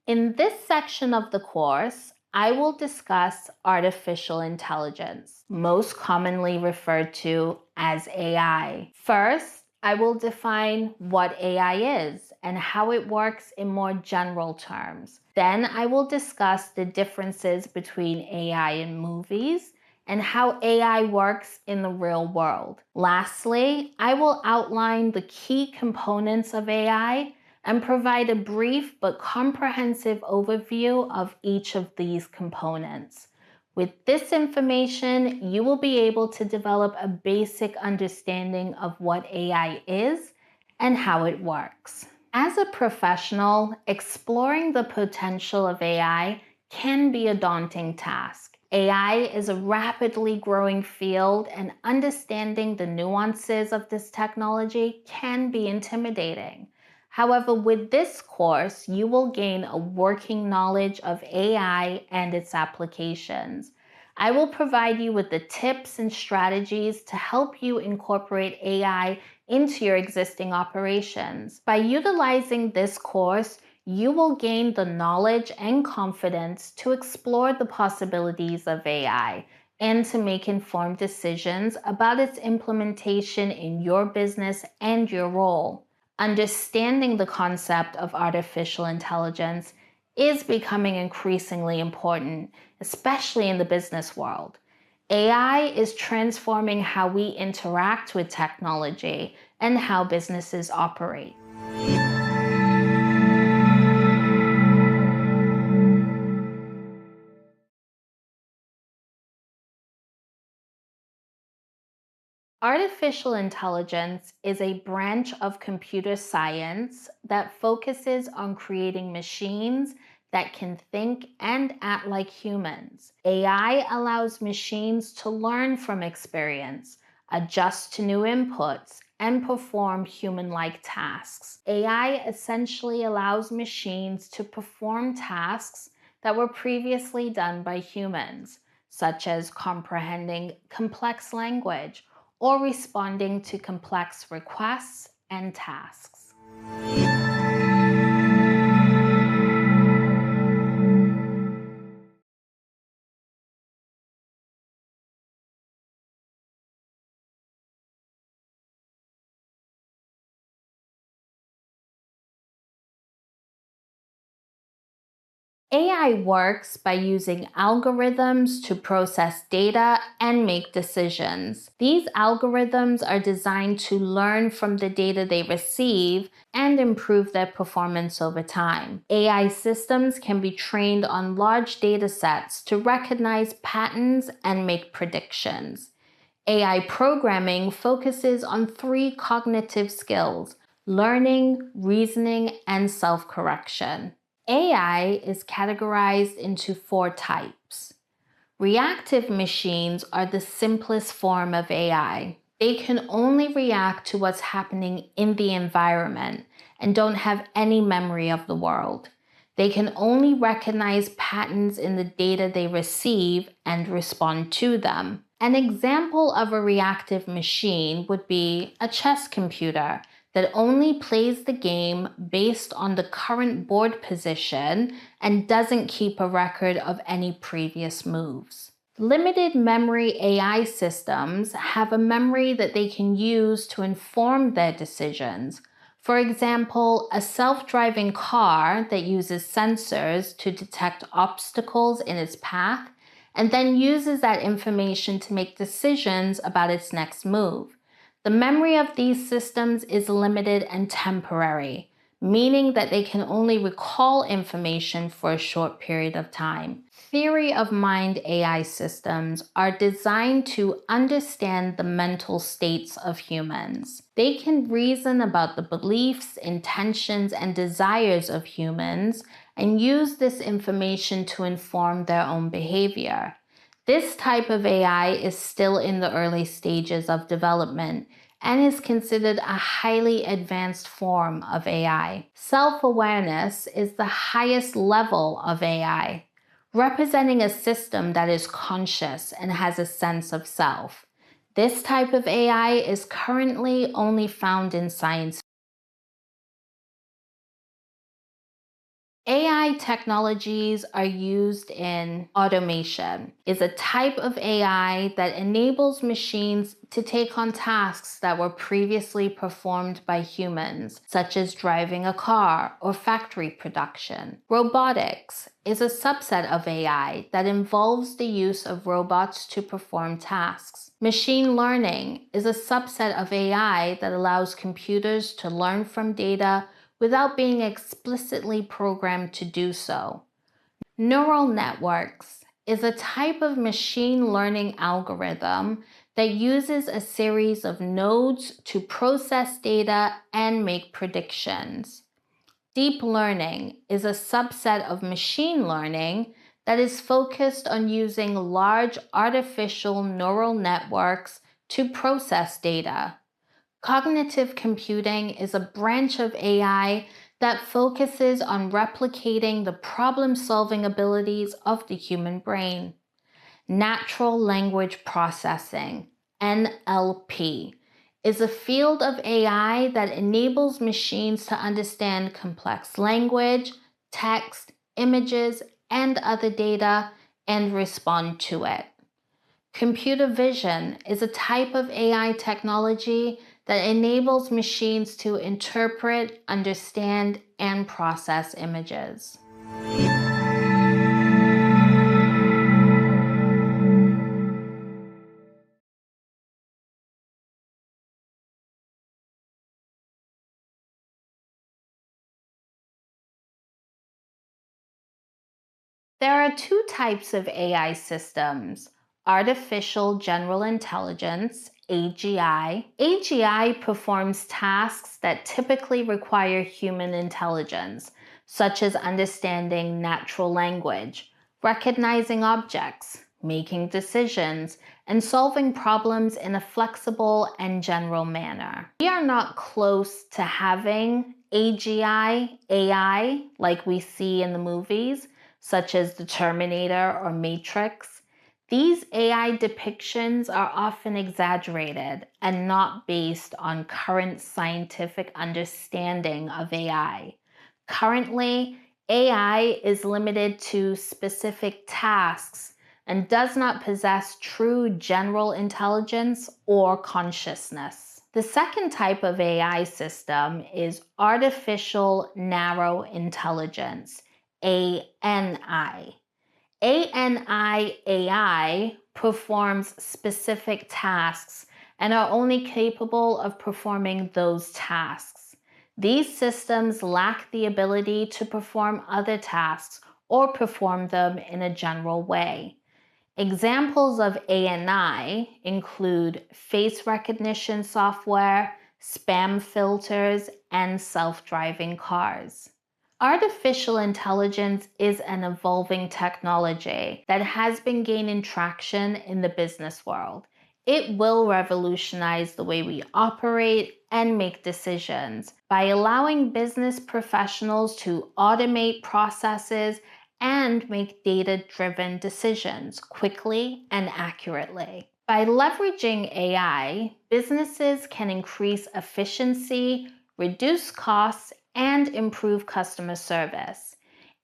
In this section of the course, I will discuss artificial intelligence, most commonly referred to as AI. First, I will define what AI is and how it works in more general terms. Then I will discuss the differences between AI in movies and how AI works in the real world. Lastly, I will outline the key components of AI and provide a brief but comprehensive overview of each of these components. With this information, you will be able to develop a basic understanding of what AI is and how it works. As a professional, exploring the potential of AI can be a daunting task. AI is a rapidly growing field, and understanding the nuances of this technology can be intimidating. However, with this course, you will gain a working knowledge of AI and its applications. I will provide you with the tips and strategies to help you incorporate AI into your existing operations. By utilizing this course, you will gain the knowledge and confidence to explore the possibilities of AI and to make informed decisions about its implementation in your business and your role. Understanding the concept of artificial intelligence is becoming increasingly important, especially in the business world. AI is transforming how we interact with technology and how businesses operate. Artificial intelligence is a branch of computer science that focuses on creating machines that can think and act like humans. AI allows machines to learn from experience, adjust to new inputs, and perform human-like tasks. AI essentially allows machines to perform tasks that were previously done by humans, such as comprehending complex language or responding to complex requests and tasks. AI works by using algorithms to process data and make decisions. These algorithms are designed to learn from the data they receive and improve their performance over time. AI systems can be trained on large data sets to recognize patterns and make predictions. AI programming focuses on three cognitive skills: learning, reasoning, and self-correction. AI is categorized into four types. Reactive machines are the simplest form of AI. They can only react to what's happening in the environment and don't have any memory of the world. They can only recognize patterns in the data they receive and respond to them. An example of a reactive machine would be a chess computer that only plays the game based on the current board position and doesn't keep a record of any previous moves. Limited memory AI systems have a memory that they can use to inform their decisions. For example, a self-driving car that uses sensors to detect obstacles in its path and then uses that information to make decisions about its next move. The memory of these systems is limited and temporary, meaning that they can only recall information for a short period of time. Theory of mind AI systems are designed to understand the mental states of humans. They can reason about the beliefs, intentions, and desires of humans and use this information to inform their own behavior. This type of AI is still in the early stages of development and is considered a highly advanced form of AI. Self-awareness is the highest level of AI, representing a system that is conscious and has a sense of self. This type of AI is currently only found in science. AI technologies are used in automation, is a type of AI that enables machines to take on tasks that were previously performed by humans, such as driving a car or factory production. Robotics is a subset of AI that involves the use of robots to perform tasks. Machine learning is a subset of AI that allows computers to learn from data without being explicitly programmed to do so. Neural networks is a type of machine learning algorithm that uses a series of nodes to process data and make predictions. Deep learning is a subset of machine learning that is focused on using large artificial neural networks to process data. Cognitive computing is a branch of AI that focuses on replicating the problem-solving abilities of the human brain. Natural language processing, NLP, is a field of AI that enables machines to understand complex language, text, images, and other data and respond to it. Computer vision is a type of AI technology that enables machines to interpret, understand, and process images. There are two types of AI systems: artificial general intelligence, AGI. AGI performs tasks that typically require human intelligence, such as understanding natural language, recognizing objects, making decisions, and solving problems in a flexible and general manner. We are not close to having AGI, AI, like we see in the movies, such as the Terminator or Matrix. These AI depictions are often exaggerated and not based on current scientific understanding of AI. Currently, AI is limited to specific tasks and does not possess true general intelligence or consciousness. The second type of AI system is artificial narrow intelligence, ANI. ANI AI performs specific tasks and are only capable of performing those tasks. These systems lack the ability to perform other tasks or perform them in a general way. Examples of ANI include face recognition software, spam filters, and self-driving cars. Artificial intelligence is an evolving technology that has been gaining traction in the business world. It will revolutionize the way we operate and make decisions by allowing business professionals to automate processes and make data-driven decisions quickly and accurately. By leveraging AI, businesses can increase efficiency, reduce costs, and improve customer service.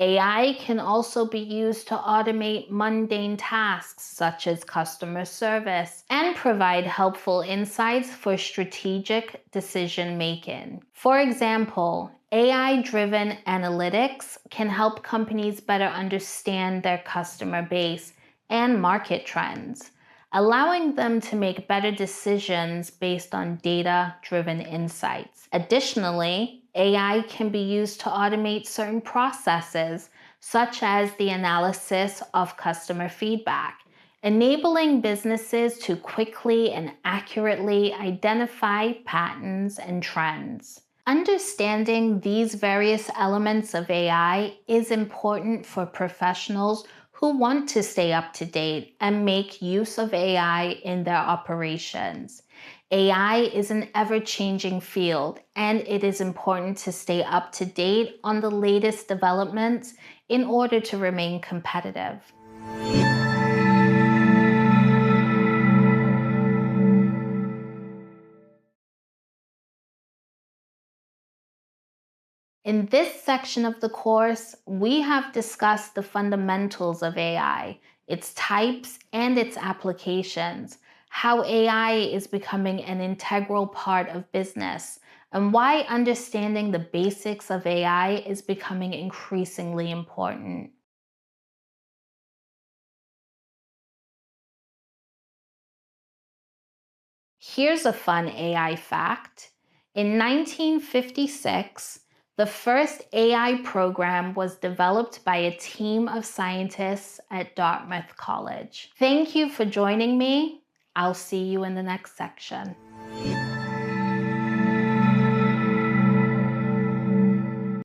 AI can also be used to automate mundane tasks such as customer service and provide helpful insights for strategic decision making. For example, AI-driven analytics can help companies better understand their customer base and market trends, allowing them to make better decisions based on data-driven insights. Additionally, AI can be used to automate certain processes, such as the analysis of customer feedback, enabling businesses to quickly and accurately identify patterns and trends. Understanding these various elements of AI is important for professionals who want to stay up to date and make use of AI in their operations. AI is an ever-changing field, and it is important to stay up to date on the latest developments in order to remain competitive. In this section of the course, we have discussed the fundamentals of AI, its types and its applications, how AI is becoming an integral part of business, and why understanding the basics of AI is becoming increasingly important. Here's a fun AI fact. In 1956, the first AI program was developed by a team of scientists at Dartmouth College. Thank you for joining me. I'll see you in the next section.